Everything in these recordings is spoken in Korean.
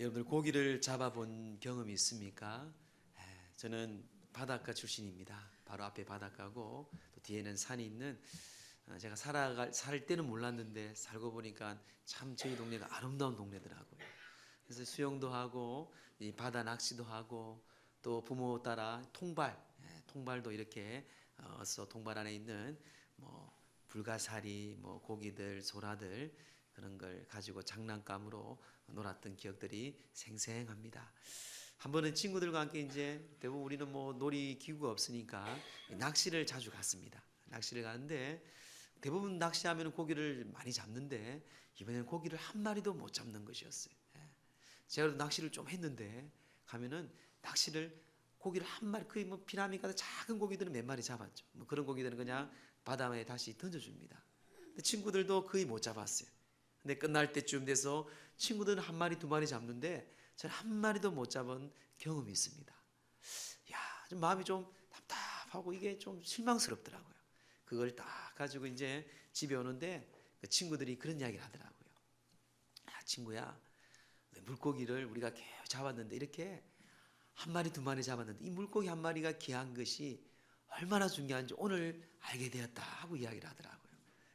여러분들 고기를 잡아본 경험이 있습니까? 저는 바닷가 출신입니다. 바로 앞에 바닷가고 또 뒤에는 산이 있는 제가 살 때는 몰랐는데 살고 보니까 참 저희 동네가 아름다운 동네더라고요. 그래서 수영도 하고 이 바다 낚시도 하고 또 부모 따라 통발도 이렇게 어서 통발 안에 있는 뭐 불가사리, 뭐 고기들, 소라들 그런 걸 가지고 장난감으로 놀았던 기억들이 생생합니다. 한 번은 친구들과 함께 이제 대부분 우리는 뭐 놀이 기구가 없으니까 낚시를 자주 갔습니다. 낚시를 가는데 대부분 낚시하면 고기를 많이 잡는데 이번에는 고기를 한 마리도 못 잡는 것이었어요. 제가 낚시를 좀 했는데 가면은 낚시를 고기를 한 마리 거의 뭐 피라미 같은 작은 고기들은 몇 마리 잡았죠. 뭐 그런 고기들은 그냥 바다에 다시 던져줍니다. 근데 친구들도 거의 못 잡았어요. 근데 끝날 때쯤 돼서 친구들은 한 마리 두 마리 잡는데 저는 한 마리도 못 잡은 경험이 있습니다. 야, 좀 마음이 좀 답답하고 이게 좀 실망스럽더라고요. 그걸 딱 가지고 이제 집에 오는데 그 친구들이 그런 이야기를 하더라고요. 야, 친구야, 물고기를 우리가 계속 잡았는데 이렇게 한 마리 두 마리 잡았는데 이 물고기 한 마리가 귀한 것이 얼마나 중요한지 오늘 알게 되었다 하고 이야기를 하더라고요.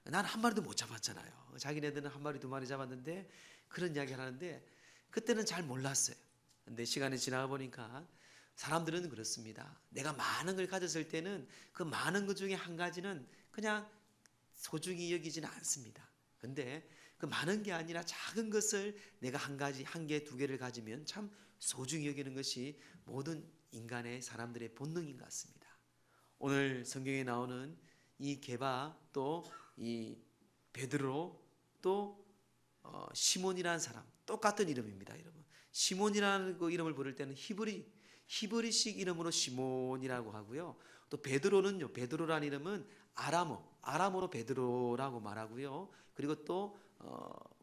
난 한 마리도 못 잡았잖아요. 자기네들은 한 마리 두 마리 잡았는데 그런 이야기를 하는데 그때는 잘 몰랐어요. 근데 시간이 지나가 보니까 사람들은 그렇습니다. 내가 많은 걸 가졌을 때는 그 많은 것 중에 한 가지는 그냥 소중히 여기지는 않습니다. 근데 그 많은 게 아니라 작은 것을 내가 한 가지, 한 개, 두 개를 가지면 참 소중히 여기는 것이 모든 인간의 사람들의 본능인 것 같습니다. 오늘 성경에 나오는 이 게바 또 이 베드로 또 시몬이라는 사람 똑같은 이름입니다, 여러분. 시몬이라는 그 이름을 부를 때는 히브리식 이름으로 시몬이라고 하고요. 또 베드로는요, 베드로라는 이름은 아람어로 베드로라고 말하고요. 그리고 또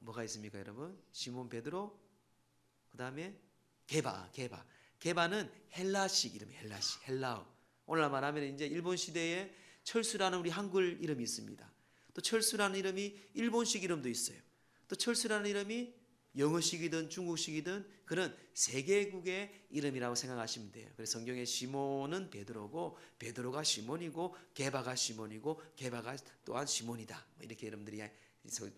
뭐가 있습니까, 여러분? 시몬 베드로, 그 다음에 게바는 헬라식 이름이에요. 헬라어. 오늘날 말하면 이제 일본 시대에 철수라는 우리 한글 이름이 있습니다. 또 철수라는 이름이 일본식 이름도 있어요. 또 철수라는 이름이 영어식이든 중국식이든 그런 세계국의 이름이라고 생각하시면 돼요. 그래서 성경에 시몬은 베드로고 베드로가 시몬이고 게바가 시몬이고 게바가 또한 시몬이다. 이렇게 여러분들이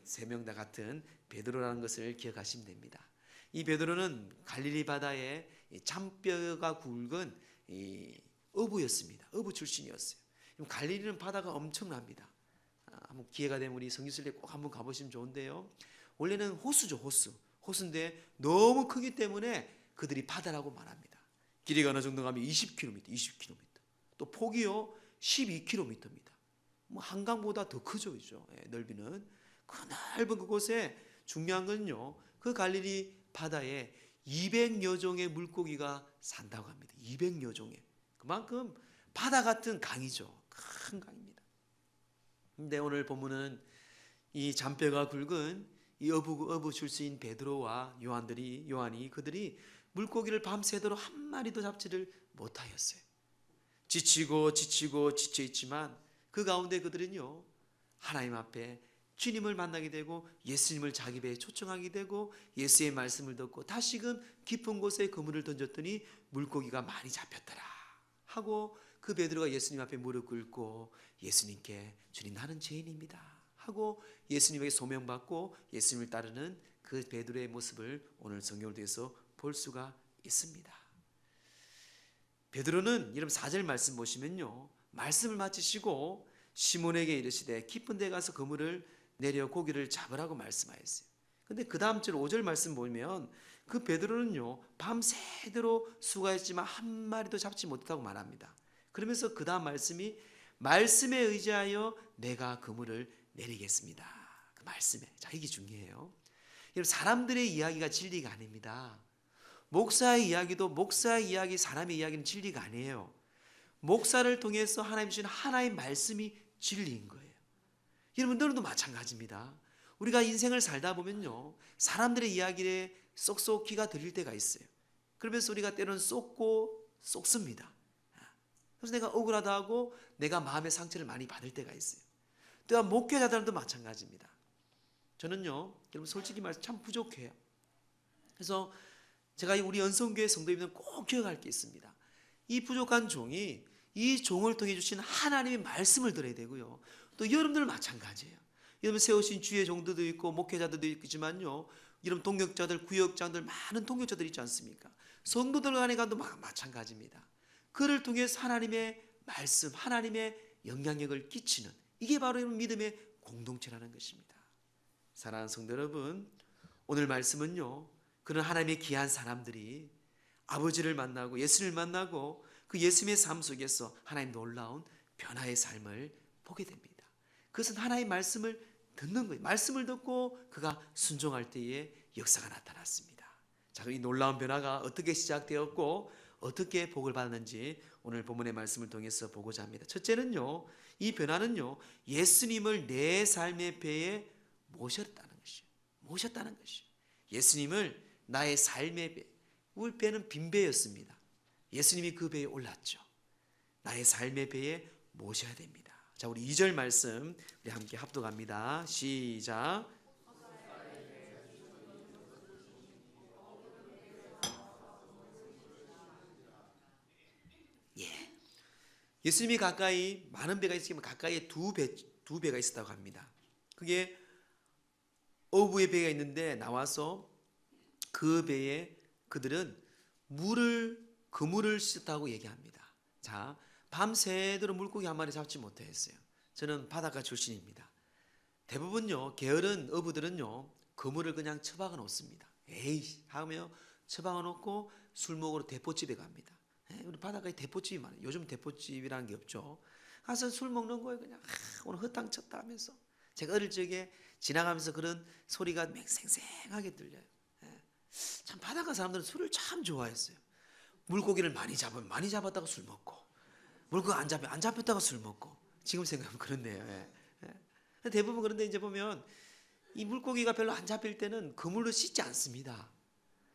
세 명 다 같은 베드로라는 것을 기억하시면 됩니다. 이 베드로는 갈릴리 바다에 잔뼈가 굵은 어부였습니다. 어부 출신이었어요. 갈릴리는 바다가 엄청납니다. 한번 기회가 되면 우리 성지순례 꼭 한번 가보시면 좋은데요. 원래는 호수죠, 호수인데 너무 크기 때문에 그들이 바다라고 말합니다. 길이가 어느 정도 가면 20km. 또 폭이요 12km입니다. 뭐 한강보다 더 크죠, 그죠? 넓이는 그 넓은 그곳에 중요한 건요, 그 갈릴리 바다에 200여 종의 물고기가 산다고 합니다. 200여 종의. 그만큼 바다 같은 강이죠. 큰 강입니다. 근데 오늘 본문은 이 잔뼈가 굵은 이 어부 출신 베드로와 요한이 그들이 물고기를 밤새도록 한 마리도 잡지를 못하였어요. 지치고 지쳐있지만 그 가운데 그들은요, 하나님 앞에 주님을 만나게 되고 예수님을 자기 배에 초청하게 되고 예수의 말씀을 듣고 다시금 깊은 곳에 그물을 던졌더니 물고기가 많이 잡혔더라 하고 그 베드로가 예수님 앞에 무릎 꿇고 예수님께 주님 나는 죄인입니다 하고 예수님에게 소명받고 예수님을 따르는 그 베드로의 모습을 오늘 성경을 통해서 볼 수가 있습니다. 베드로는 여러분 4절 말씀 보시면요, 말씀을 마치시고 시몬에게 이르시되 깊은 데 가서 그물을 내려 고기를 잡으라고 말씀하였어요. 근데 그 다음 절 5절 말씀 보면 그 베드로는요 밤새도록 수고했지만 한 마리도 잡지 못했다고 말합니다. 그러면서 그 다음 말씀이 말씀에 의지하여 내가 그물을 내리겠습니다. 그 말씀에. 자, 이게 중요해요. 여러분, 사람들의 이야기가 진리가 아닙니다. 목사의 이야기도 목사의 이야기, 사람의 이야기는 진리가 아니에요. 목사를 통해서 하나님 주신 하나의 말씀이 진리인 거예요. 여러분들도 마찬가지입니다. 우리가 인생을 살다 보면요, 사람들의 이야기에 쏙쏙 귀가 들릴 때가 있어요. 그러면서 우리가 때로는 쏙습니다. 그래서 내가 억울하다 하고 내가 마음의 상처를 많이 받을 때가 있어요. 또한 목회자들도 마찬가지입니다. 저는요, 여러분 솔직히 말해서 참 부족해요. 그래서 제가 우리 연성교회 성도님들은 꼭 기억할 게 있습니다. 이 부족한 종이 이 종을 통해 주신 하나님의 말씀을 들어야 되고요. 또 여러분들 마찬가지예요. 여러분 세우신 주의 종들도 있고 목회자들도 있지만요. 여러분 동역자들, 구역장들 많은 동역자들 있지 않습니까? 성도들 간에 가도 마찬가지입니다. 그를 통해서 하나님의 말씀, 하나님의 영향력을 끼치는 이게 바로 여러분 믿음의 공동체라는 것입니다. 사랑하는 성도 여러분, 오늘 말씀은요. 그런 하나님의 귀한 사람들이 아버지를 만나고 예수를 만나고 그 예수님의 삶 속에서 하나님 놀라운 변화의 삶을 보게 됩니다. 그것은 하나님의 말씀을 듣는 거예요. 말씀을 듣고 그가 순종할 때에 역사가 나타났습니다. 자, 이 놀라운 변화가 어떻게 시작되었고 어떻게 복을 받았는지 오늘 본문의 말씀을 통해서 보고자 합니다. 첫째는요, 이 변화는요, 예수님을 내 삶의 배에 모셨다는 것이에요. 모셨다는 것이에요. 예수님을 나의 삶의 배, 우리 배는 빈 배였습니다. 예수님이 그 배에 올랐죠. 나의 삶의 배에 모셔야 됩니다. 자, 우리 2절 말씀 우리 함께 합독합니다. 시작. 예. 예수님이 가까이 많은 배가 있으면 가까이에 두 배가 있었다고 합니다. 그게 어부의 배가 있는데 나와서 그 배에 그들은 그물을 씻었다고 얘기합니다. 자, 밤새도록 물고기 한 마리 잡지 못했어요. 저는 바닷가 출신입니다. 대부분요, 게으른 어부들은요, 그물을 그냥 처박아 놓습니다. 에이 하며 처박아 놓고 술 먹으러 대포집에 갑니다. 우리 바닷가에 대포집이 많아요. 요즘 대포집이라는 게 없죠. 가서 술 먹는 거예요. 그냥 오늘 허탕 쳤다 하면서. 제가 어릴 적에 지나가면서 그런 소리가 맹생생하게 들려요. 참 바닷가 사람들은 술을 참 좋아했어요. 물고기를 많이 잡으면 많이 잡았다가 술 먹고, 물고기 안 잡으면 안 잡혔다가 술 먹고. 지금 생각하면 그렇네요. 대부분 그런데 이제 보면 이 물고기가 별로 안 잡힐 때는 그물로 씻지 않습니다.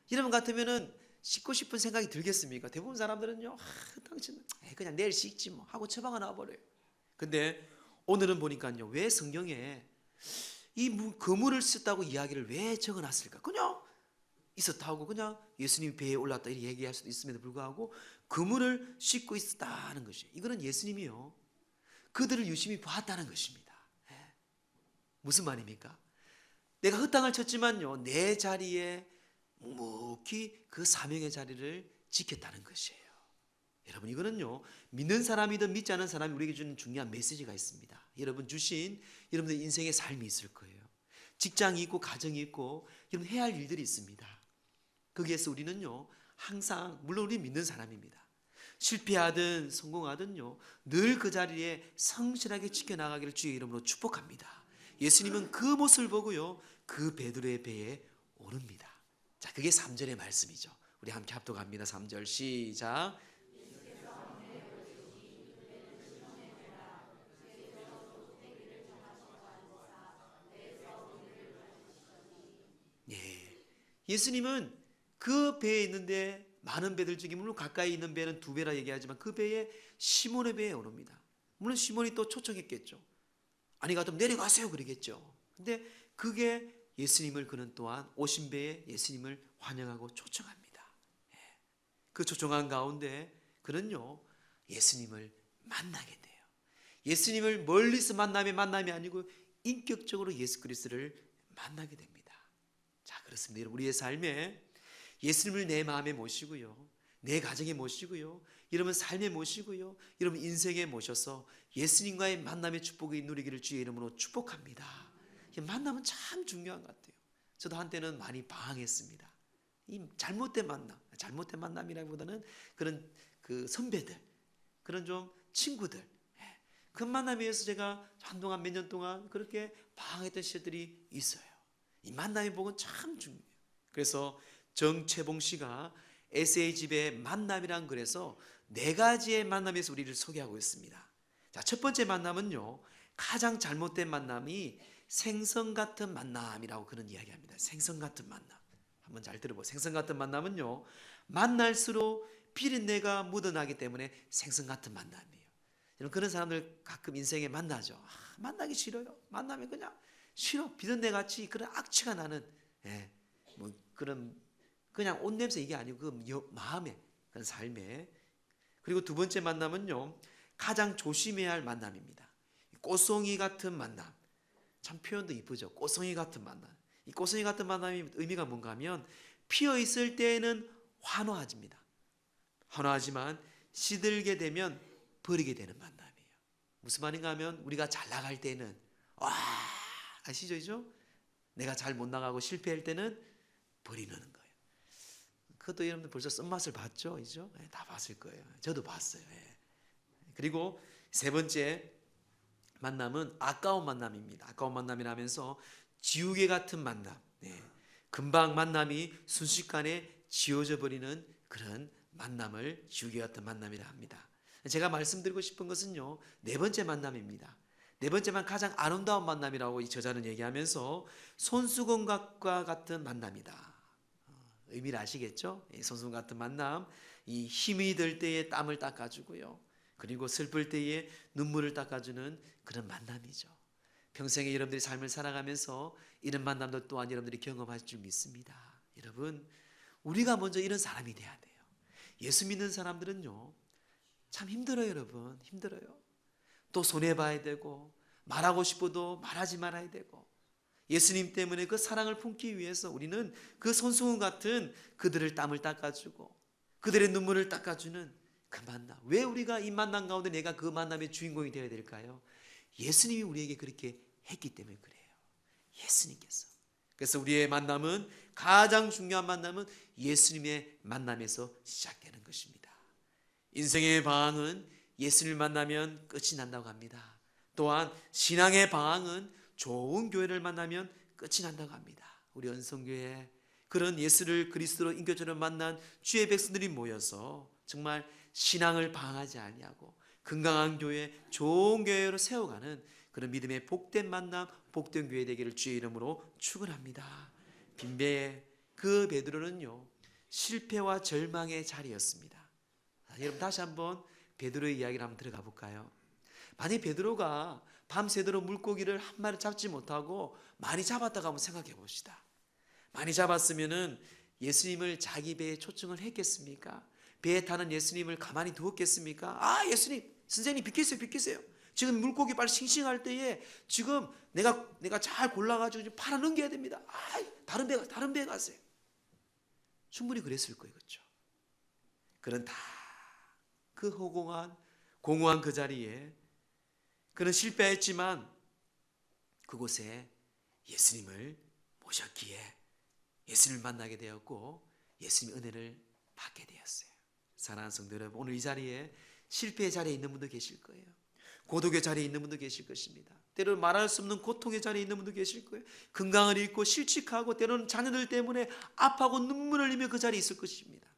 이러면 같으면은 씻고 싶은 생각이 들겠습니까? 대부분 사람들은요, 당신 그냥 내일 씻지 뭐 하고 처방을 놔버려요. 근데 오늘은 보니까요, 왜 성경에 이 그물을 썼다고 이야기를 왜 적어놨을까? 그냥 있었다고 그냥 예수님 배에 올랐다 이렇게 얘기할 수도 있음에도 불구하고 그물을 씻고 있었다는 것이에요. 이거는 예수님이요, 그들을 유심히 봤다는 것입니다. 무슨 말입니까? 내가 허탕을 쳤지만요, 내 자리에 묵묵히 그 사명의 자리를 지켰다는 것이에요. 여러분, 이거는요, 믿는 사람이든 믿지 않은 사람이 우리에게 주는 중요한 메시지가 있습니다. 여러분 주신 여러분들 인생의 삶이 있을 거예요. 직장이 있고 가정이 있고 여러분 해야 할 일들이 있습니다. 거기에서 우리는요, 항상 물론 우리 믿는 사람입니다. 실패하든 성공하든요, 늘 그 자리에 성실하게 지켜나가기를 주의 이름으로 축복합니다. 예수님은 그 모습을 보고요, 그 베드로의 배에 오릅니다. 자, 그게 3절의 말씀이죠. 우리 함께 합독합니다. 3절 시작. 예, 예수님은 그 배에 있는데 많은 배들 중에 물론 가까이 있는 배는 2배라 얘기하지만 그 배에 시몬의 배에 오릅니다. 물론 시몬이 또 초청했겠죠. 아니 같으면 내려가세요 그러겠죠. 근데 그게 예수님을 그는 또한 오신 배에 예수님을 환영하고 초청합니다. 그 초청한 가운데 그는요, 예수님을 만나게 돼요. 예수님을 멀리서 만남이 아니고 인격적으로 예수 그리스도를 만나게 됩니다. 자, 그렇습니다. 우리의 삶에 예수님을 내 마음에 모시고요, 내 가정에 모시고요, 여러분 삶에 모시고요, 여러분 인생에 모셔서 예수님과의 만남의 축복이 누리기를 주의 이름으로 축복합니다. 만남은 참 중요한 것 같아요. 저도 한때는 많이 방황했습니다. 이 잘못된 만남이라기보다는 그런 그 선배들, 그런 좀 친구들, 그 만남에 의해서 제가 한동안 몇 년 동안 그렇게 방황했던 시절들이 있어요. 이 만남의 복은 참 중요해요. 그래서 정채봉 씨가 에세이집의 만남이란 글에서 4가지의 만남에서 우리를 소개하고 있습니다. 자, 첫 번째 만남은요, 가장 잘못된 만남이 생선 같은 만남이라고 그런 이야기합니다. 생선 같은 만남. 한번 잘 들어보세요. 생선 같은 만남은요, 만날수록 비린내가 묻어나기 때문에 생선 같은 만남이에요. 여러분, 그런 사람들 가끔 인생에 만나죠. 만나기 싫어요. 만나면 그냥 싫어. 비린내 같이 그런 악취가 나는, 뭐 그런 그냥 옷 냄새 이게 아니고 그 마음에, 그런 삶에. 그리고 두 번째 만남은요, 가장 조심해야 할 만남입니다. 꽃송이 같은 만남. 참 표현도 이쁘죠. 꽃송이 같은 만남. 이 꽃송이 같은 만남의 의미가 뭔가 하면 피어 있을 때에는 환호하집니다. 환호하지만 시들게 되면 버리게 되는 만남이에요. 무슨 말인가 하면 우리가 잘 나갈 때는 와, 아시죠? 이죠? 내가 잘 못 나가고 실패할 때는 버리는 거예요. 그것도 여러분들 벌써 쓴맛을 봤죠? 이죠? 네, 다 봤을 거예요. 저도 봤어요. 네. 그리고 세 번째 만남은 아까운 만남입니다. 아까운 만남이라면서 지우개 같은 만남. 네. 금방 만남이 순식간에 지워져 버리는 그런 만남을 지우개 같은 만남이라 합니다. 제가 말씀드리고 싶은 것은요, 네 번째 만남입니다. 네 번째만 가장 아름다운 만남이라고 이 저자는 얘기하면서 손수건과 같은 만남이다. 의미를 아시겠죠? 손수건 같은 만남, 이 힘이 들 때에 땀을 닦아주고요, 그리고 슬플 때에 눈물을 닦아주는 그런 만남이죠. 평생에 여러분들이 삶을 살아가면서 이런 만남도 또한 여러분들이 경험할 줄 믿습니다. 여러분, 우리가 먼저 이런 사람이 돼야 돼요. 예수 믿는 사람들은요, 참 힘들어요. 여러분, 힘들어요. 또 손해봐야 되고, 말하고 싶어도 말하지 말아야 되고, 예수님 때문에 그 사랑을 품기 위해서 우리는 그 손수건 같은 그들을 땀을 닦아주고 그들의 눈물을 닦아주는 그 만남. 왜 우리가 이 만남 가운데 내가 그 만남의 주인공이 되어야 될까요? 예수님이 우리에게 그렇게 했기 때문에 그래요. 예수님께서. 그래서 우리의 만남은, 가장 중요한 만남은 예수님의 만남에서 시작되는 것입니다. 인생의 방황은 예수님을 만나면 끝이 난다고 합니다. 또한 신앙의 방황은 좋은 교회를 만나면 끝이 난다고 합니다. 우리恩성교회 그런 예수를 그리스도로 인격적으로 만난 주의 백성들이 모여서 정말 신앙을 방황하지 아니하고 건강한 교회, 좋은 교회로 세워가는 그런 믿음의 복된 만남, 복된 교회 되기를 주의 이름으로 축원합니다. 빈배의 그 베드로는요, 실패와 절망의 자리였습니다. 여러분, 다시 한번 베드로의 이야기를 한번 들어가 볼까요? 만약 베드로가 밤새도록 물고기를 한 마리 잡지 못하고 많이 잡았다고 한번 생각해 봅시다. 많이 잡았으면은 예수님을 자기 배에 초청을 했겠습니까? 배에 타는 예수님을 가만히 두었겠습니까? 아, 예수님, 선생님 비키세요, 비키세요. 지금 물고기 빨리 싱싱할 때에 지금 내가 잘 골라가지고 팔아 넘겨야 됩니다. 아, 다른 배에 가세요. 충분히 그랬을 거예요, 그렇죠? 그런 다 그 허공한 공허한 그 자리에 그는 실패했지만 그곳에 예수님을 모셨기에 예수님을 만나게 되었고 예수님의 은혜를 받게 되었어요. 사랑하는 성도 여러분, 오늘 이 자리에 실패의 자리에 있는 분도 계실 거예요. 고독의 자리에 있는 분도 계실 것입니다. 때로는 말할 수 없는 고통의 자리에 있는 분도 계실 거예요. 건강을 잃고 실직하고 때로는 자녀들 때문에 아파하고 눈물을 흘리며 그 자리에 있을 것입니다.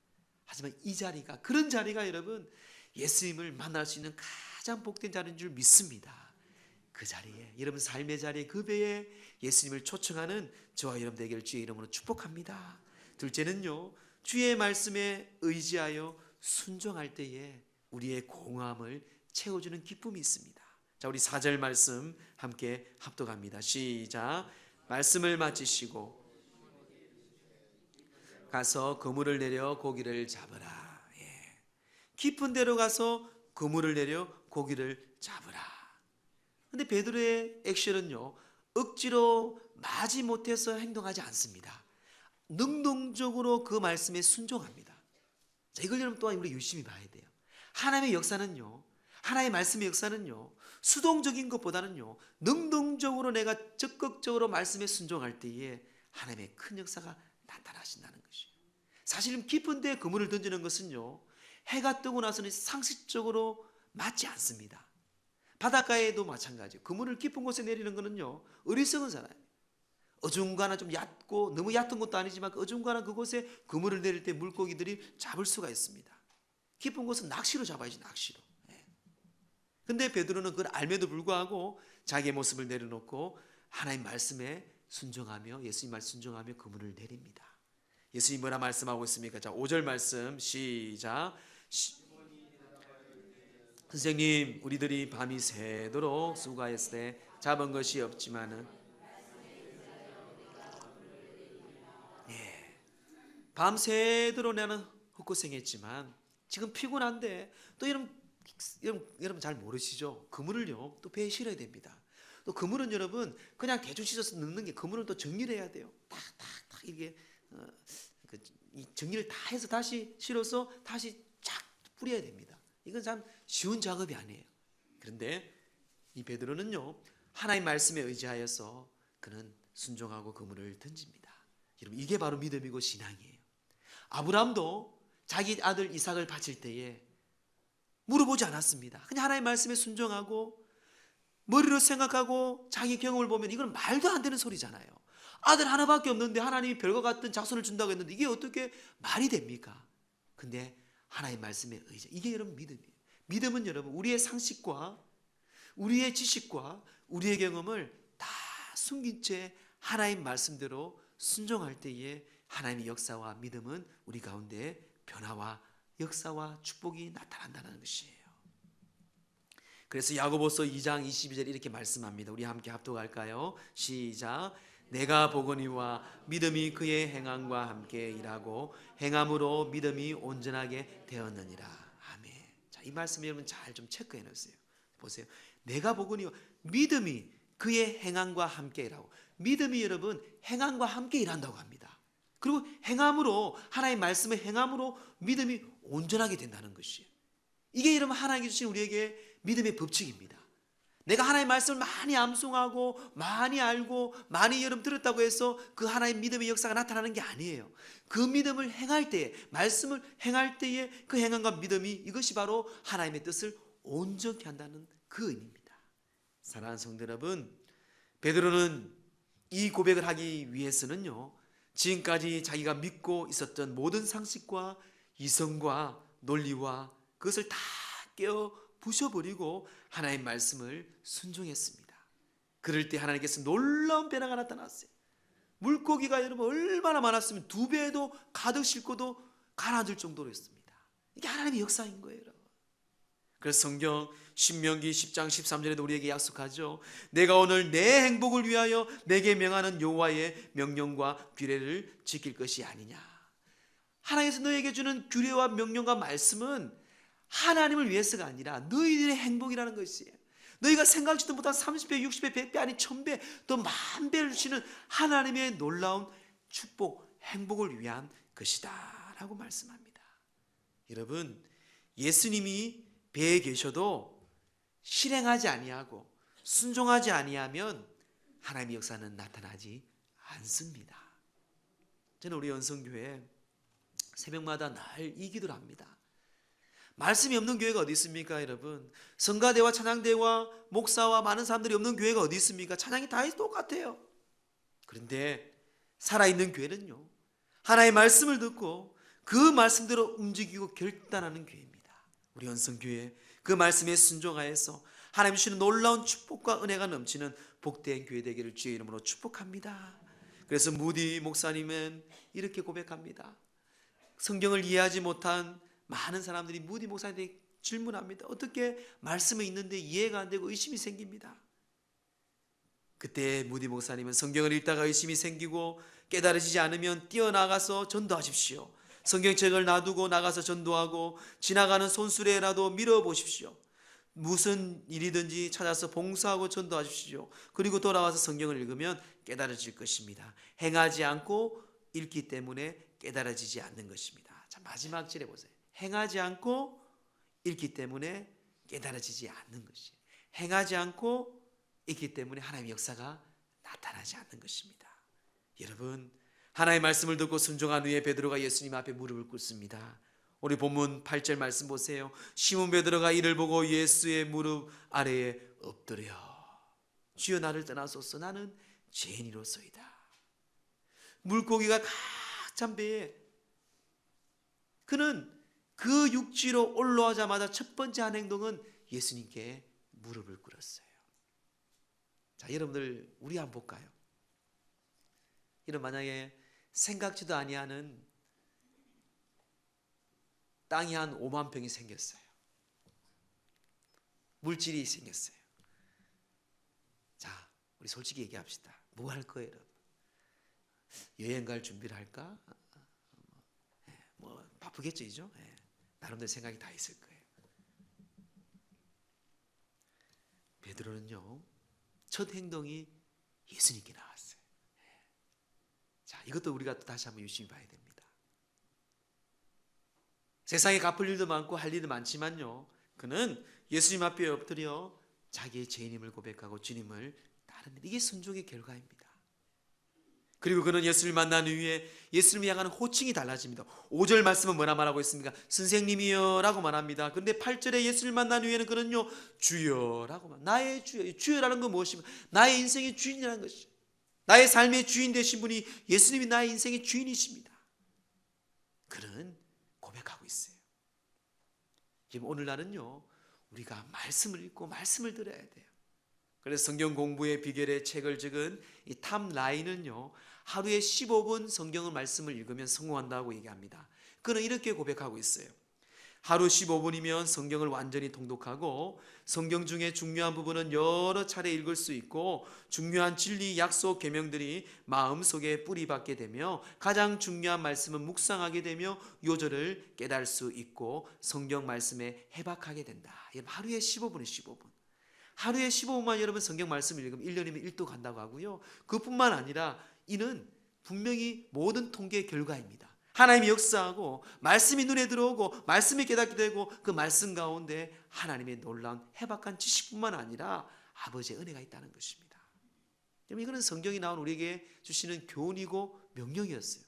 하지만 이 자리가, 그런 자리가 여러분 예수님을 만날 수 있는 가장 복된 자리인 줄 믿습니다. 그 자리에, 여러분 삶의 자리에, 그 배에 예수님을 초청하는 저와 여러분 되기를 주의 이름으로 축복합니다. 둘째는요, 주의 말씀에 의지하여 순종할 때에 우리의 공허함을 채워주는 기쁨이 있습니다. 자, 우리 4절 말씀 함께 합독합니다. 시작. 말씀을 마치시고 가서 그물을 내려 고기를 잡으라. 예. 깊은 데로 가서 그물을 내려 고기를 잡으라. 근데 베드로의 액션은요, 억지로 마지 못해서 행동하지 않습니다. 능동적으로 그 말씀에 순종합니다. 자, 이걸 여러분 또한 우리 유심히 봐야 돼요. 하나님의 역사는요, 하나님의 말씀의 역사는요, 수동적인 것보다는요, 능동적으로 내가 적극적으로 말씀에 순종할 때에 하나님의 큰 역사가 나타나신다는 것이에요. 사실 깊은 데에 그물을 던지는 것은요, 해가 뜨고 나서는 상식적으로 맞지 않습니다. 바닷가에도 마찬가지예요. 그물을 깊은 곳에 내리는 것은요, 어리석은 사람이에요. 어중간한 좀 얕고 너무 얕은 것도 아니지만 어중간한 그곳에 그물을 내릴 때 물고기들이 잡을 수가 있습니다. 깊은 곳은 낚시로 잡아야지, 낚시로. 근데 베드로는 그걸 알면도 불구하고 자기의 모습을 내려놓고 하나님 말씀에 순종하며 예수님 말씀 순종하며 그물을 내립니다. 예수님 뭐라 말씀하고 있습니까? 자, 5절 말씀 시작. 선생님, 우리들이 밤이 새도록 수고하였을 때 잡은 것이 없지만은 밤새도록 나는 헛고생했지만 지금 피곤한데 또 여러분 잘 모르시죠? 그물을요 또 배에 실어야 됩니다. 또 그물은 여러분 그냥 대충 씻어서 넣는 게 그물은 또 정리를 해야 돼요. 탁탁탁 이게 이 정리를 다 해서 다시 실어서 다시 쫙 뿌려야 됩니다. 이건 참 쉬운 작업이 아니에요. 그런데 이 베드로는요 하나님 말씀에 의지하여서 그는 순종하고 그물을 던집니다. 여러분 이게 바로 믿음이고 신앙이에요. 아브라함도 자기 아들 이삭을 바칠 때에 물어보지 않았습니다. 그냥 하나님 말씀에 순종하고 머리로 생각하고 자기 경험을 보면 이건 말도 안 되는 소리잖아요. 아들 하나밖에 없는데 하나님이 별과 같은 자손을 준다고 했는데 이게 어떻게 말이 됩니까? 근데 하나님 말씀에 의지, 이게 여러분 믿음이에요. 믿음은 여러분 우리의 상식과 우리의 지식과 우리의 경험을 다 숨긴 채 하나님 말씀대로 순종할 때에 하나님의 역사와 믿음은 우리 가운데 변화와 역사와 축복이 나타난다는 것이에요. 그래서 야고보서 2장 22절 이렇게 말씀합니다. 우리 함께 합독할까요? 시작. 내가 보거니와 믿음이 그의 행함과 함께 일하고 행함으로 믿음이 온전하게 되었느니라. 아멘. 자, 이 말씀 여러분 잘 좀 체크해 놓으세요. 보세요. 내가 보거니와 믿음이 그의 행함과 함께 일하고, 믿음이 여러분 행함과 함께 일한다고 합니다. 그리고 행함으로, 하나님의 말씀의 행함으로 믿음이 온전하게 된다는 것이에요. 이게 여러분 하나님께 주신 우리에게 믿음의 법칙입니다. 내가 하나님의 말씀을 많이 암송하고 많이 알고 많이 여러분 들었다고 해서 그 하나님의 믿음의 역사가 나타나는 게 아니에요. 그 믿음을 행할 때에, 말씀을 행할 때에 그 행함과 믿음이, 이것이 바로 하나님의 뜻을 온전케 한다는 그 의미입니다. 사랑하는 성도 여러분, 베드로는 이 고백을 하기 위해서는요, 지금까지 자기가 믿고 있었던 모든 상식과 이성과 논리와 그것을 다 깨어 부셔버리고 하나님의 말씀을 순종했습니다. 그럴 때 하나님께서 놀라운 변화가 나타났어요. 물고기가 여러분 얼마나 많았으면 2배도 가득 싣고도 가라앉을 정도로였습니다. 이게 하나님의 역사인 거예요, 여러분. 그래서 성경 신명기 10장 13절에도 우리에게 약속하죠. 내가 오늘 내 행복을 위하여 내게 명하는 여호와의 명령과 규례를 지킬 것이 아니냐. 하나님께서 너에게 주는 규례와 명령과 말씀은 하나님을 위해서가 아니라 너희들의 행복이라는 것이에요. 너희가 생각지도 못한 30배, 60배, 100배 아니 1000배 더 만배를 주시는 하나님의 놀라운 축복, 행복을 위한 것이다 라고 말씀합니다. 여러분, 예수님이 배에 계셔도 실행하지 아니하고 순종하지 아니하면 하나님의 역사는 나타나지 않습니다. 저는 우리 연성교회 새벽마다 날 이 기도를 합니다. 말씀이 없는 교회가 어디 있습니까, 여러분? 성가대와 찬양대와 목사와 많은 사람들이 없는 교회가 어디 있습니까? 찬양이 다 똑같아요. 그런데 살아있는 교회는요, 하나님의 말씀을 듣고 그 말씀대로 움직이고 결단하는 교회입니다. 우리 연성교회 그 말씀에 순종하여서 하나님 주시는 놀라운 축복과 은혜가 넘치는 복된 교회 되기를 주의 이름으로 축복합니다. 그래서 무디 목사님은 이렇게 고백합니다. 성경을 이해하지 못한 많은 사람들이 무디 목사님에게 질문합니다. 어떻게 말씀이 있는데 이해가 안 되고 의심이 생깁니다. 그때 무디 목사님은 성경을 읽다가 의심이 생기고 깨달아지지 않으면 뛰어나가서 전도하십시오. 성경책을 놔두고 나가서 전도하고 지나가는 손수레라도 밀어보십시오. 무슨 일이든지 찾아서 봉사하고 전도하십시오. 그리고 돌아와서 성경을 읽으면 깨달아질 것입니다. 행하지 않고 읽기 때문에 깨달아지지 않는 것입니다. 자, 마지막 절에 보세요. 행하지 않고 읽기 때문에 깨달아지지 않는 것이에요. 행하지 않고 읽기 때문에 하나님의 역사가 나타나지 않는 것입니다. 여러분, 하나님의 말씀을 듣고 순종한 후에 베드로가 예수님 앞에 무릎을 꿇습니다. 우리 본문 8절 말씀 보세요. 시몬 베드로가 이를 보고 예수의 무릎 아래에 엎드려 주여 나를 떠나소서 나는 죄인이로소이다. 물고기가 꽉 찬 배에 그는 그 육지로 올라오자마자 첫 번째 한 행동은 예수님께 무릎을 꿇었어요. 자, 여러분들 우리 한번 볼까요? 이런 만약에 생각지도 아니하는 땅이 한 5만 평이 생겼어요. 물질이 생겼어요. 자, 우리 솔직히 얘기합시다. 뭐 할 거예요, 여러분? 여행 갈 준비를 할까? 바쁘겠죠, 이죠? 예. 나름대로 생각이 다 있을 거예요. 베드로는요, 첫 행동이 예수님께 나왔어요. 자, 이것도 우리가 또 다시 한번 유심히 봐야 됩니다. 세상에 갚을 일도 많고 할 일도 많지만요, 그는 예수님 앞에 엎드려 자기의 죄인임을 고백하고 주님을 따르는, 이게 순종의 결과입니다. 그리고 그는 예수를 만난 이후에 예수님을 향하는 호칭이 달라집니다. 5절 말씀은 뭐라 말하고 있습니까? 선생님이여 라고 말합니다. 그런데 8절에 예수를 만난 이후에는 그는요, 주여라고 말. 나의 주여. 주여라는 건 무엇입니까? 나의 인생의 주인이라는 것이, 나의 삶의 주인 되신 분이 예수님이 나의 인생의 주인이십니다. 그는 고백하고 있어요. 지금 오늘날은요, 우리가 말씀을 읽고 말씀을 들어야 돼요. 그래서 성경 공부의 비결의 책을 적은 이 탐 라인은요, 하루에 15분 성경의 말씀을 읽으면 성공한다고 얘기합니다. 그는 이렇게 고백하고 있어요. 하루 15분이면 성경을 완전히 통독하고 성경 중에 중요한 부분은 여러 차례 읽을 수 있고 중요한 진리, 약속, 계명들이 마음속에 뿌리박게 되며 가장 중요한 말씀은 묵상하게 되며 요절을 깨달을 수 있고 성경 말씀에 해박하게 된다. 하루에 15분에 15분. 하루에 15분만 여러분 성경 말씀을 읽으면 1년이면 1도 간다고 하고요. 그뿐만 아니라 이는 분명히 모든 통계의 결과입니다. 하나님이 역사하고 말씀이 눈에 들어오고 말씀이 깨닫게 되고 그 말씀 가운데 하나님의 놀라운 해박한 지식뿐만 아니라 아버지의 은혜가 있다는 것입니다. 여러분, 이거는 성경이 나온 우리에게 주시는 교훈이고 명령이었어요.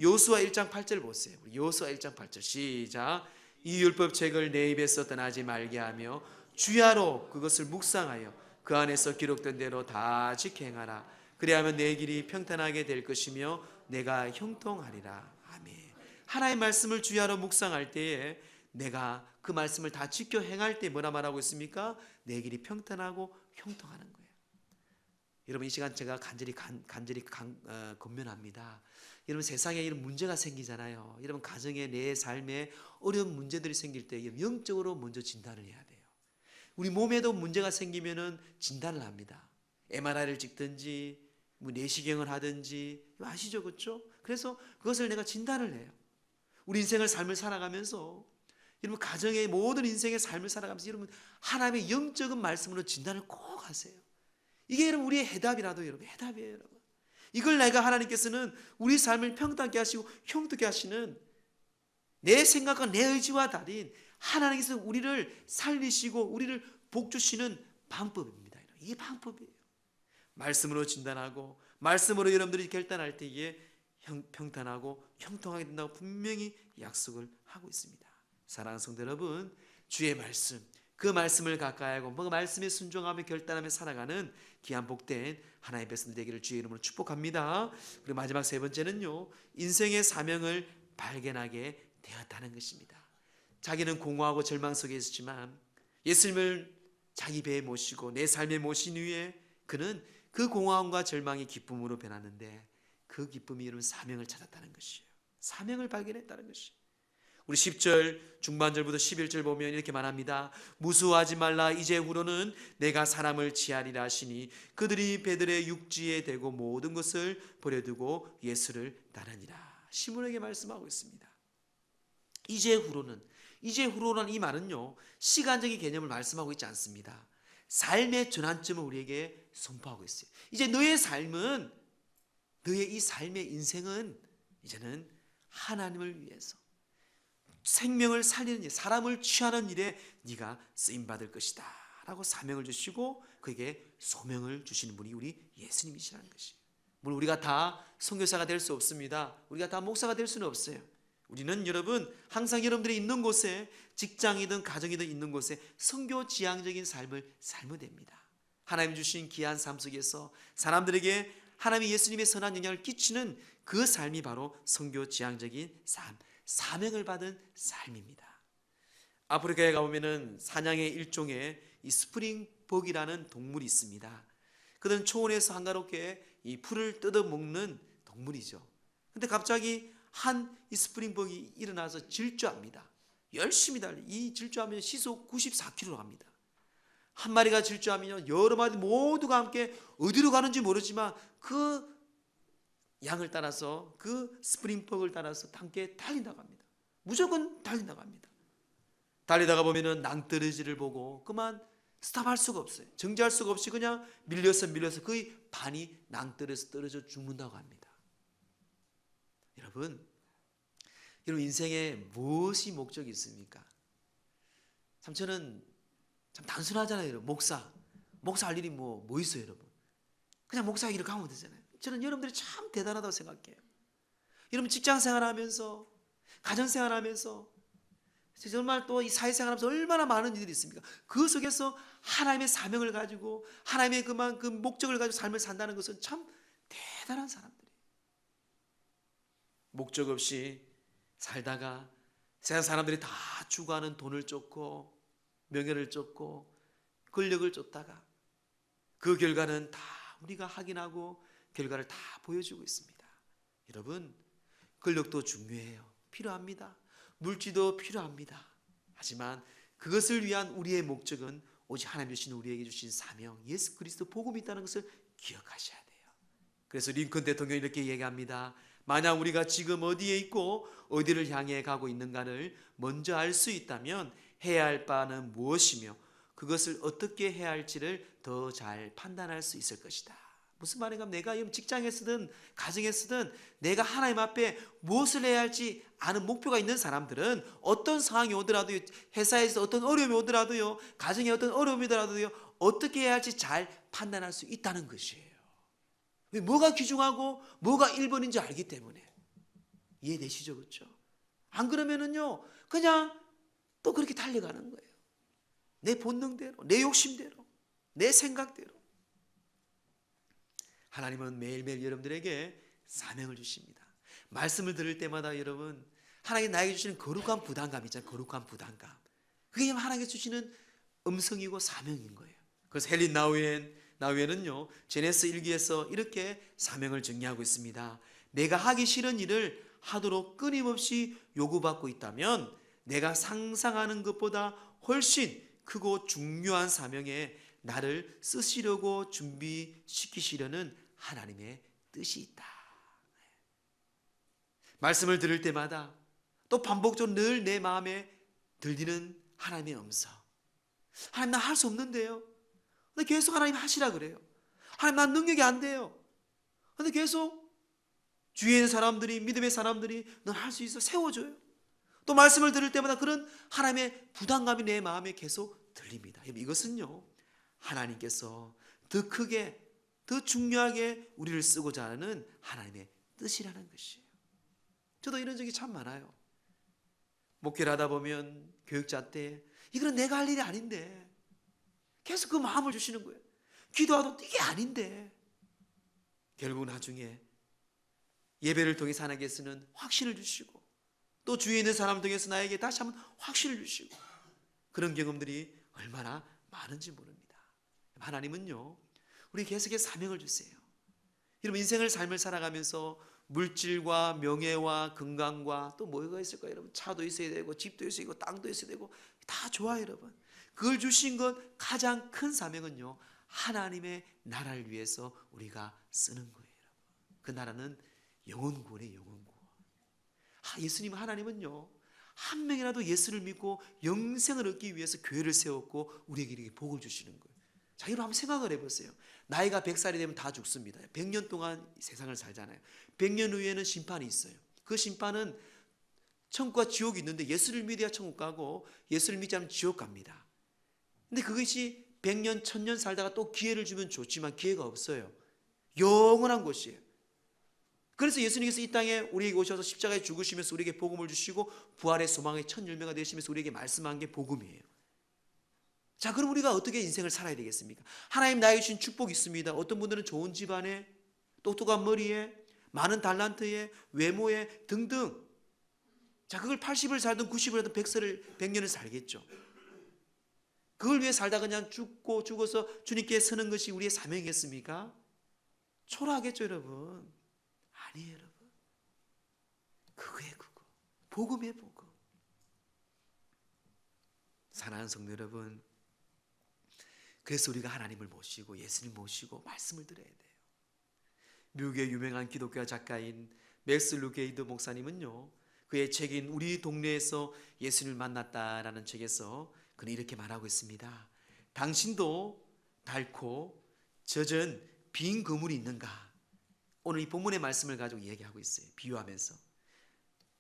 여호수아 1장 8절 보세요. 여호수아 1장 8절 시작. 이 율법책을 내 입에서 떠나지 말게 하며 주야로 그것을 묵상하여 그 안에서 기록된 대로 다 지켜 행하라. 그리하면 내 길이 평탄하게 될 것이며 내가 형통하리라. 아멘. 하나님의 말씀을 주야로 묵상할 때에 내가 그 말씀을 다 지켜 행할 때 뭐라 말하고 있습니까? 내 길이 평탄하고 형통하는 거예요. 여러분, 이 시간 제가 간절히 권면합니다. 여러분, 세상에 이런 문제가 생기잖아요. 여러분, 가정에 내 삶에 어려운 문제들이 생길 때 영적으로 먼저 진단을 해야 돼요. 우리 몸에도 문제가 생기면은 진단을 합니다. MRI를 찍든지 내시경을 하든지 아시죠, 그렇죠? 그래서 그것을 내가 진단을 해요. 우리 인생을 삶을 살아가면서 여러분, 가정의 모든 인생의 삶을 살아가면서 여러분, 하나님의 영적인 말씀으로 진단을 꼭 하세요. 이게 여러분 우리의 해답이라도 여러분 해답이에요, 여러분. 이걸 내가 하나님께서는 우리 삶을 평탄케 하시고 형통케 하시는 내 생각과 내 의지와 달인 하나님께서 우리를 살리시고 우리를 복주시는 방법입니다. 이게 방법이에요. 말씀으로 진단하고 말씀으로 여러분들이 결단할 때 이게 평탄하고 형통하게 된다고 분명히 약속을 하고 있습니다. 사랑하는 성도 여러분, 주의 말씀, 그 말씀을 가까이 하고 그 말씀에 순종하며 결단하며 살아가는 귀한 복된 하나님의 백성들 되기를 주의 이름으로 축복합니다. 그리고 마지막 세 번째는요, 인생의 사명을 발견하게 되었다는 것입니다. 자기는 공허하고 절망 속에 있었지만 예수님을 자기 배에 모시고 내 삶에 모신 후에 그는 그 공허함과 절망이 기쁨으로 변하는데 그 기쁨이 이룬 사명을 찾았다는 것이에요. 사명을 발견했다는 것이에요. 우리 10절 중반절부터 11절 보면 이렇게 말합니다. 무수하지 말라. 이제후로는 내가 사람을 취하리라 하시니 그들이 배들의 육지에 대고 모든 것을 버려두고 예수를 따르니라. 시몬에게 말씀하고 있습니다. 이제후로는, 이제후로라는 이 말은요, 시간적인 개념을 말씀하고 있지 않습니다. 삶의 전환점을 우리에게 선포하고 있어요. 이제 너의 삶은, 너의 이 삶의 인생은 이제는 하나님을 위해서 생명을 살리는 일, 사람을 취하는 일에 네가 쓰임받을 것이다 라고 사명을 주시고 그에게 소명을 주시는 분이 우리 예수님이시라는 것이에요. 물론 우리가 다 선교사가 될 수 없습니다. 우리가 다 목사가 될 수는 없어요. 우리는 여러분 항상 여러분들이 있는 곳에, 직장이든 가정이든 있는 곳에 선교 지향적인 삶을 살면 됩니다. 하나님 주신 귀한 삶 속에서 사람들에게 하나님이 예수님의 선한 영향을 끼치는 그 삶이 바로 선교 지향적인 삶, 사명을 받은 삶입니다. 아프리카에 가보면은 사냥의 일종의 이 스프링복이라는 동물이 있습니다. 그들은 초원에서 한가롭게 이 풀을 뜯어 먹는 동물이죠. 근데 갑자기 이 스프링복이 일어나서 질주합니다. 열심히 달리, 이 질주하면 시속 94km로 갑니다. 한 마리가 질주하면 여러 마리 모두가 함께 어디로 가는지 모르지만 그 양을 따라서, 그 스프링복을 따라서 함께 달린다고 합니다. 무조건 달려나갑니다. 달리다가 보면은 낭떠러지를 보고 그만 스탑할 수가 없어요. 정지할 수가 없이 그냥 밀려서 거의 반이 낭떠러져서 떨어져 죽는다고 합니다. 여러분 인생에 무엇이 목적이 있습니까? 참 저는 참 단순하잖아요. 여러분. 목사 할 일이 뭐 있어요, 여러분? 그냥 목사 길을 가면 되잖아요. 저는 여러분들이 참 대단하다고 생각해요. 여러분 직장 생활하면서 가정 생활하면서 정말 또 이 사회생활하면서 얼마나 많은 일들이 있습니까? 그 속에서 하나님의 사명을 가지고 하나님의 그 목적을 가지고 삶을 산다는 것은 참 대단한 사람들이에요. 목적 없이 살다가 세상 사람들이 다 추구하는 돈을 쫓고 명예를 쫓고 권력을 쫓다가 그 결과는 다 우리가 확인하고 결과를 다 보여주고 있습니다. 여러분 권력도 중요해요. 필요합니다. 물질도 필요합니다. 하지만 그것을 위한 우리의 목적은 오직 하나님 주신 우리에게 주신 사명 예수 그리스도 복음이 있다는 것을 기억하셔야 돼요. 그래서 링컨 대통령이 이렇게 얘기합니다. 만약 우리가 지금 어디에 있고 어디를 향해 가고 있는가를 먼저 알 수 있다면 해야 할 바는 무엇이며 그것을 어떻게 해야 할지를 더 잘 판단할 수 있을 것이다. 무슨 말인가 하면 내가 직장에 쓰든 가정에 쓰든 내가 하나님 앞에 무엇을 해야 할지 아는 목표가 있는 사람들은 어떤 상황이 오더라도요, 회사에서 어떤 어려움이 오더라도요, 가정에 어떤 어려움이 오더라도요, 어떻게 해야 할지 잘 판단할 수 있다는 것이에요. 뭐가 귀중하고 뭐가 1번인지 알기 때문에. 이해되시죠? 그렇죠? 안 그러면은요 그냥 또 그렇게 달려가는 거예요. 내 본능대로, 내 욕심대로, 내 생각대로. 하나님은 매일매일 여러분들에게 사명을 주십니다. 말씀을 들을 때마다 여러분 하나님이 나에게 주시는 거룩한 부담감 있잖아요. 거룩한 부담감. 그게 하나님께서 주시는 음성이고 사명인 거예요. 그래서 헬린 나우엔은요 제네스 1기에서 이렇게 사명을 정리하고 있습니다. 내가 하기 싫은 일을 하도록 끊임없이 요구받고 있다면 내가 상상하는 것보다 훨씬 크고 중요한 사명에 나를 쓰시려고 준비시키시려는 하나님의 뜻이 있다. 말씀을 들을 때마다 또 반복적으로 늘 내 마음에 들리는 하나님의 음성. 하나님 나 할 수 없는데요. 근데 계속 하나님 하시라 그래요. 하나님 난 능력이 안 돼요. 근데 계속 주위에 있는 사람들이 믿음의 사람들이 넌 할 수 있어 세워줘요. 또 말씀을 들을 때마다 그런 하나님의 부담감이 내 마음에 계속 들립니다. 이것은요 하나님께서 더 크게 더 중요하게 우리를 쓰고자 하는 하나님의 뜻이라는 것이에요. 저도 이런 적이 참 많아요. 목회를 하다 보면 교육자 때 이거는 내가 할 일이 아닌데 계속 그 마음을 주시는 거예요. 기도하도 이게 아닌데 결국 나중에 예배를 통해서 하나님께서는 확신을 주시고 또 주위에 있는 사람을 통해서 나에게 다시 한번 확신을 주시고 그런 경험들이 얼마나 많은지 모릅니다. 하나님은요 우리 계속해서 사명을 주세요. 여러분 인생을 삶을 살아가면서 물질과 명예와 건강과 또 뭐가 있을까요? 여러분 차도 있어야 되고 집도 있어야 되고 땅도 있어야 되고 다 좋아요. 여러분 그걸 주신 것 가장 큰 사명은요 하나님의 나라를 위해서 우리가 쓰는 거예요. 여러분. 그 나라는 영혼구원이에요. 영혼구원. 예수님 하나님은요 한 명이라도 예수를 믿고 영생을 얻기 위해서 교회를 세웠고 우리에게 이렇게 복을 주시는 거예요. 자, 여러분 한번 생각을 해보세요. 나이가 100살이 되면 다 죽습니다. 100년 동안 세상을 살잖아요. 100년 후에는 심판이 있어요. 그 심판은 천국과 지옥이 있는데 예수를 믿어야 천국 가고 예수를 믿지 않으면 지옥 갑니다. 근데 그것이 100년, 1000년 살다가 또 기회를 주면 좋지만 기회가 없어요. 영원한 것이에요. 그래서 예수님께서 이 땅에 우리에게 오셔서 십자가에 죽으시면서 우리에게 복음을 주시고 부활의 소망의 첫 열매가 되시면서 우리에게 말씀한 게 복음이에요. 자, 그럼 우리가 어떻게 인생을 살아야 되겠습니까? 하나님 나에게 주신 축복이 있습니다. 어떤 분들은 좋은 집안에, 똑똑한 머리에, 많은 달란트에, 외모에 등등. 자, 그걸 80을 살든 90을 살든 100년을 살겠죠. 그걸 위해 살다 그냥 죽어서 주님께 서는 것이 우리의 사명이겠습니까? 초라하겠죠, 여러분. 아니에요, 여러분. 그거예요, 그거. 복음이에요, 복음. 사랑하는 성도 여러분, 그래서 우리가 하나님을 모시고 예수님 모시고 말씀을 들어야 돼요. 미국의 유명한 기독교 작가인 맥스 루게이드 목사님은요 그의 책인 우리 동네에서 예수님을 만났다라는 책에서 그는 이렇게 말하고 있습니다. 당신도 닳고 젖은 빈 그물이 있는가? 오늘 이 본문의 말씀을 가지고 이야기하고 있어요. 비유하면서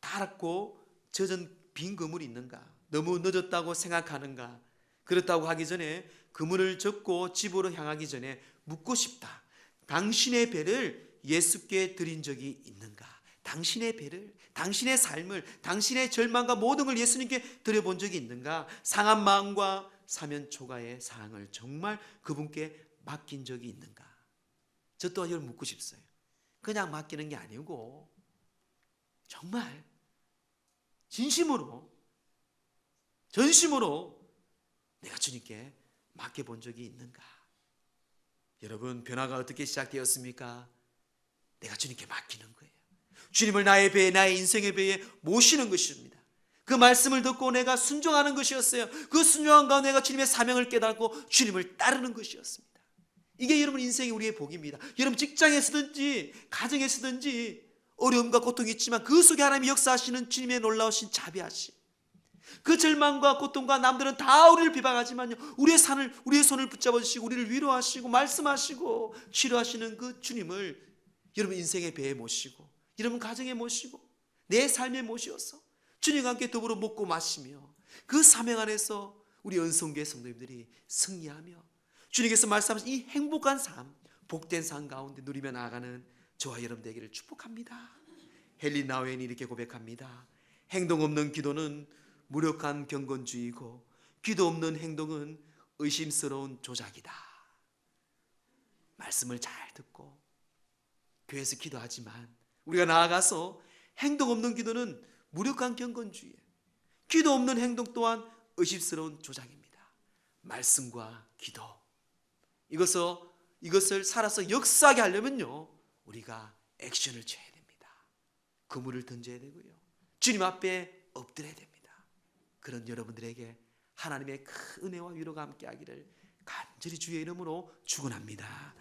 닳고 젖은 빈 그물이 있는가? 너무 늦었다고 생각하는가? 그렇다고 하기 전에 그물을 젓고 집으로 향하기 전에 묻고 싶다. 당신의 배를 예수께 드린 적이 있는가? 당신의 배를, 당신의 삶을, 당신의 절망과 모든 걸 예수님께 드려본 적이 있는가? 상한 마음과 사면 초가의 사랑을 정말 그분께 맡긴 적이 있는가? 저 또한 이걸 묻고 싶어요. 그냥 맡기는 게 아니고 정말 진심으로 전심으로 내가 주님께 맡겨본 적이 있는가? 여러분, 변화가 어떻게 시작되었습니까? 내가 주님께 맡기는 거예요. 주님을 나의 배에, 나의 인생의 배에 모시는 것입니다. 그 말씀을 듣고 내가 순종하는 것이었어요. 그 순종한 가운데 내가 주님의 사명을 깨닫고 주님을 따르는 것이었습니다. 이게 여러분 인생이 우리의 복입니다. 여러분 직장에서든지 가정에서든지 어려움과 고통이 있지만 그 속에 하나님이 역사하시는 주님의 놀라우신 자비하심, 그 절망과 고통과 남들은 다 우리를 비방하지만요, 우리의 손을 붙잡아 주시고 우리를 위로하시고 말씀하시고 치료하시는 그 주님을 여러분 인생의 배에 모시고 여러분 가정에 모시고 내 삶에 모시어서 주님과 함께 더불어 먹고 마시며 그 사명 안에서 우리 은성교회 성도님들이 승리하며 주님께서 말씀하신 이 행복한 삶, 복된 삶 가운데 누리며 나아가는 저와 여러분 되기를 축복합니다. 헨리 나우엔이 이렇게 고백합니다. 행동 없는 기도는 무력한 경건주의고 기도 없는 행동은 의심스러운 조작이다. 말씀을 잘 듣고 교회에서 기도하지만 우리가 나아가서 행동 없는 기도는 무력한 경건주의, 기도 없는 행동 또한 의심스러운 조작입니다. 말씀과 기도, 이것을 살아서 역사하게 하려면요, 우리가 액션을 취해야 됩니다. 그물을 던져야 되고요, 주님 앞에 엎드려야 됩니다. 그런 여러분들에게 하나님의 큰 은혜와 위로가 함께하기를 간절히 주의 이름으로 축원합니다.